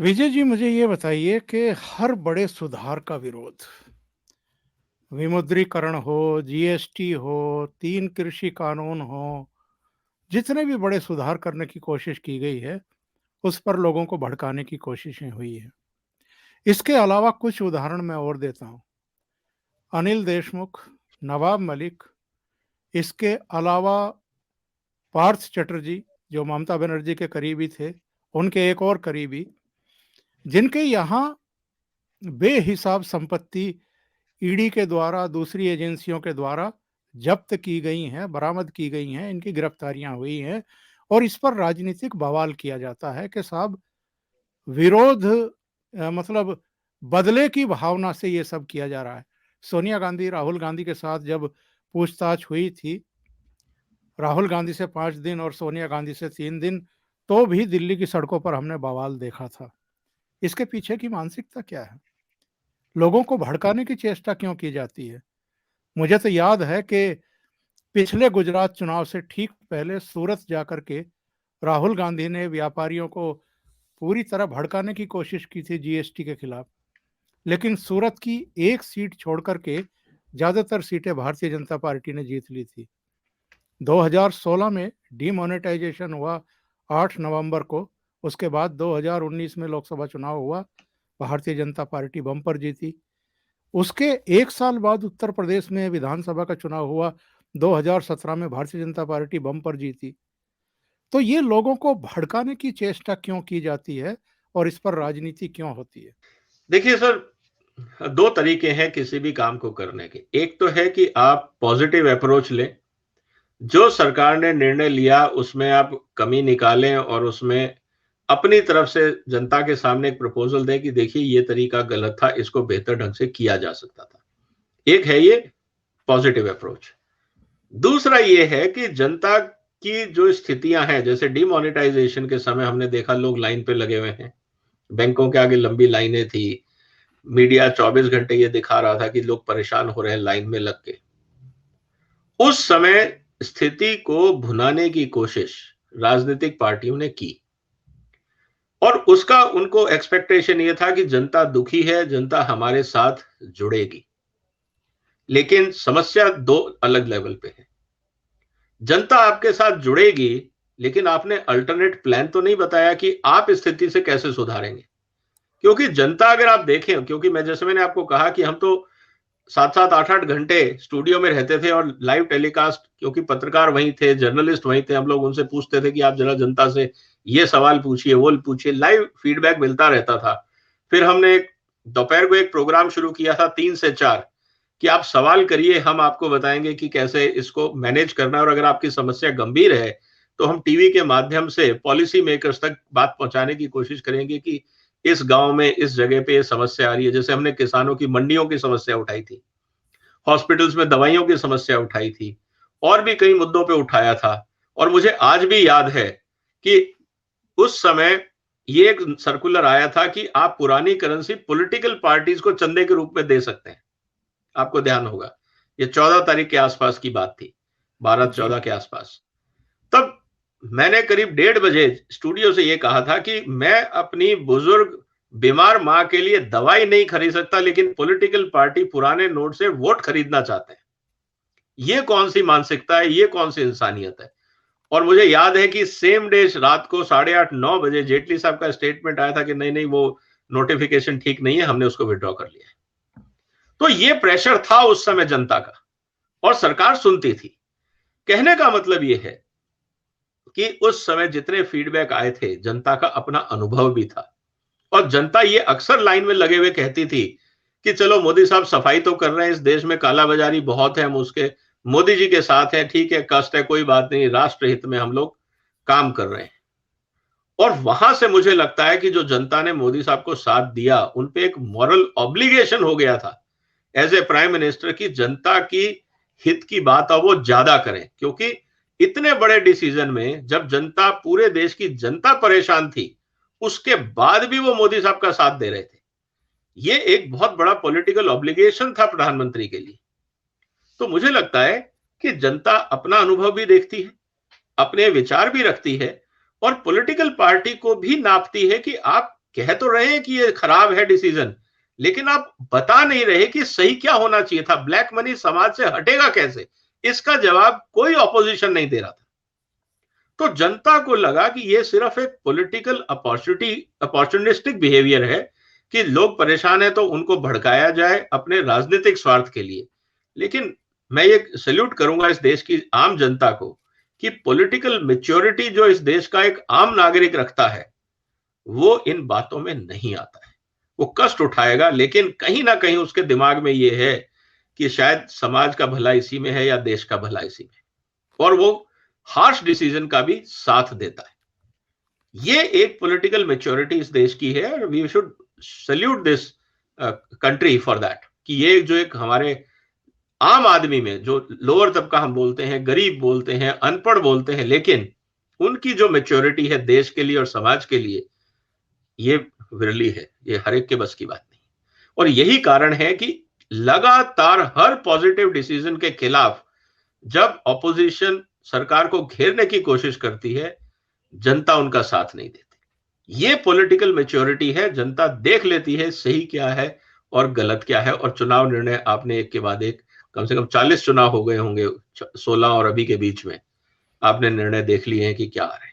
विजय जी, मुझे ये बताइए कि हर बड़े सुधार का विरोध, विमुद्रीकरण हो, जीएसटी हो, 3 कृषि कानून हो, जितने भी बड़े सुधार करने की कोशिश की गई है, उस पर लोगों को भड़काने की कोशिशें हुई हैं। इसके अलावा कुछ उदाहरण मैं और देता हूँ। अनिल देशमुख, नवाब मलिक, इसके अलावा पार्थ चटर्जी, जो ममता बनर्जी के करीबी थे, उनके एक और करीबी, जिनके यहाँ बेहिसाब संपत्ति ईडी के द्वारा, दूसरी एजेंसियों के द्वारा जब्त की गई हैं, बरामद की गई हैं, इनकी गिरफ्तारियां हुई हैं और इस पर राजनीतिक बवाल किया जाता है कि साहब विरोध, मतलब बदले की भावना से ये सब किया जा रहा है। सोनिया गांधी, राहुल गांधी के साथ जब पूछताछ हुई थी, राहुल गांधी से 5 दिन और सोनिया गांधी से 3 दिन, तो भी दिल्ली की सड़कों पर हमने बवाल देखा था। इसके पीछे की मानसिकता क्या है? लोगों को भड़काने की चेष्टा क्यों की जाती है? मुझे तो याद है कि पिछले गुजरात चुनाव से ठीक पहले सूरत जाकर के राहुल गांधी ने व्यापारियों को पूरी तरह भड़काने की कोशिश की थी जीएसटी के खिलाफ, लेकिन सूरत की एक सीट छोड़ करके ज्यादातर सीटें भारतीय जनता पार्टी ने जीत ली थी। 2016 में डीमोनेटाइजेशन हुआ 8 नवंबर को। उसके बाद 2019 में लोकसभा चुनाव हुआ, भारतीय जनता पार्टी बम्पर जीती। उसके एक साल बाद उत्तर प्रदेश में विधानसभा का चुनाव हुआ, 2017 में भारतीय जनता पार्टी बम्पर जीती। तो ये लोगों को भड़काने की चेष्टा क्यों की जाती है और इस पर राजनीति क्यों होती है? देखिए सर, दो तरीके हैं किसी भी काम को करने के। एक तो है कि आप पॉजिटिव अप्रोच लें, जो सरकार ने निर्णय लिया उसमें आप कमी निकालें और उसमें अपनी तरफ से जनता के सामने एक प्रपोजल दें कि देखिए ये तरीका गलत था, इसको बेहतर ढंग से किया जा सकता था। एक है ये पॉजिटिव अप्रोच। दूसरा ये है कि जनता की जो स्थितियां हैं, जैसे डिमोनेटाइजेशन के समय हमने देखा लोग लाइन पे लगे हुए हैं, बैंकों के आगे लंबी लाइनें थी, मीडिया 24 घंटे ये दिखा रहा था कि लोग परेशान हो रहे हैं लाइन में लग के। उस समय स्थिति को भुनाने की कोशिश राजनीतिक पार्टियों ने की और उसका उनको एक्सपेक्टेशन ये था कि जनता दुखी है, जनता हमारे साथ जुड़ेगी। लेकिन समस्या दो अलग लेवल पे है। जनता आपके साथ जुड़ेगी, लेकिन आपने अल्टरनेट प्लान तो नहीं बताया कि आप स्थिति से कैसे सुधारेंगे। क्योंकि जनता, अगर आप देखें, क्योंकि मैंने आपको कहा कि हम तो 7-7, 8-8 घंटे स्टूडियो में रहते थे और लाइव टेलीकास्ट, क्योंकि पत्रकार वहीं थे, जर्नलिस्ट वहीं थे, हम लोग उनसे पूछते थे कि आप जरा जनता से ये सवाल पूछिए, वो पूछिए, लाइव फीडबैक मिलता रहता था। फिर हमने दोपहर को एक प्रोग्राम शुरू किया था 3 से 4 कि आप सवाल करिए, हम आपको बताएंगे कि कैसे इसको मैनेज करना है और अगर आपकी समस्या गंभीर है तो हम टीवी के माध्यम से पॉलिसी मेकर्स तक बात पहुंचाने की कोशिश करेंगे कि इस गांव में इस जगह पे ये समस्या आ रही है। जैसे हमने किसानों की मंडियों की समस्या उठाई थी, हॉस्पिटल्स में दवाइयों की समस्या उठाई थी और भी कई मुद्दों पे उठाया था। और मुझे आज भी याद है कि उस समय ये एक सर्कुलर आया था कि आप पुरानी करेंसी पॉलिटिकल पार्टीज को चंदे के रूप में दे सकते हैं। आपको ध्यान होगा, ये 14 तारीख के आसपास की बात थी, 12-14 जी। के आसपास। तब मैंने करीब 1:30 बजे स्टूडियो से ये कहा था कि मैं अपनी बुजुर्ग बीमार मां के लिए दवाई नहीं खरीद सकता, लेकिन पॉलिटिकल पार्टी पुराने नोट से वोट खरीदना चाहते हैं। ये कौन सी मानसिकता है, ये कौन सी इंसानियत है। और मुझे याद है कि सेम डे रात को 8:30-9 बजे जेटली साहब का स्टेटमेंट आया था कि नहीं नहीं, वो नोटिफिकेशन ठीक नहीं है, हमने उसको विड्रॉ कर लिया है। तो ये प्रेशर था उस समय जनता का और सरकार सुनती थी। कहने का मतलब ये है कि उस समय जितने फीडबैक आए थे, जनता का अपना अनुभव भी था और जनता ये अक्सर लाइन में लगे हुए कहती थी कि चलो मोदी साहब सफाई तो कर रहे हैं, इस देश में कालाबाजारी बहुत है, हम उसके मोदी जी के साथ हैं, ठीक है, कष्ट है, कोई बात नहीं, राष्ट्र हित में हम लोग काम कर रहे हैं। और वहां से मुझे लगता है कि जो जनता ने मोदी साहब को साथ दिया, उन पे एक मॉरल ऑब्लिगेशन हो गया था एज ए प्राइम मिनिस्टर की जनता की हित की बात अब वो ज्यादा करें, क्योंकि इतने बड़े डिसीजन में जब जनता, पूरे देश की जनता परेशान थी, उसके बाद भी वो मोदी साहब का साथ दे रहे थे। ये एक बहुत बड़ा पॉलिटिकल ऑब्लिगेशन था प्रधानमंत्री के लिए। तो मुझे लगता है कि जनता अपना अनुभव भी देखती है, अपने विचार भी रखती है और पॉलिटिकल पार्टी को भी नापती है कि आप कह तो रहे हैं कि ये खराब है डिसीजन, लेकिन आप बता नहीं रहे कि सही क्या होना चाहिए था। ब्लैक मनी समाज से हटेगा कैसे, इसका जवाब कोई ऑपोजिशन नहीं दे रहा था। तो जनता को लगा कि ये सिर्फ एक पॉलिटिकल अपॉर्चुनिस्टिक बिहेवियर है कि लोग परेशान है तो उनको भड़काया जाए अपने राजनीतिक स्वार्थ के लिए। लेकिन मैं ये सैल्यूट करूंगा इस देश की आम जनता को कि पॉलिटिकल मैच्योरिटी जो इस देश का एक आम नागरिक रखता है वो इन बातों में नहीं आता है। वो कष्ट उठाएगा, लेकिन कहीं ना कहीं उसके दिमाग में ये है कि शायद समाज का भला इसी में है या देश का भला इसी में, और वो हार्श डिसीजन का भी साथ देता है। ये एक पॉलिटिकल मैच्योरिटी इस देश की है और we should salute this country for that, कि ये जो एक हमारे आम आदमी में जो लोअर तबका हम बोलते हैं, गरीब बोलते हैं, अनपढ़ बोलते हैं, लेकिन उनकी जो मैच्योरिटी है देश के लिए और समाज के लिए, ये विरली है, ये हर एक के बस की बात नहीं। और यही कारण है कि लगातार हर पॉजिटिव डिसीजन के खिलाफ जब ऑपोजिशन सरकार को घेरने की कोशिश करती है, जनता उनका साथ नहीं देती। ये पॉलिटिकल मैच्योरिटी है, जनता देख लेती है सही क्या है और गलत क्या है, और चुनाव निर्णय आपने एक के बाद एक कम से कम 40 चुनाव हो गए होंगे, 16 और अभी के बीच में आपने निर्णय देख लिए हैं कि क्या आ रहे हैं।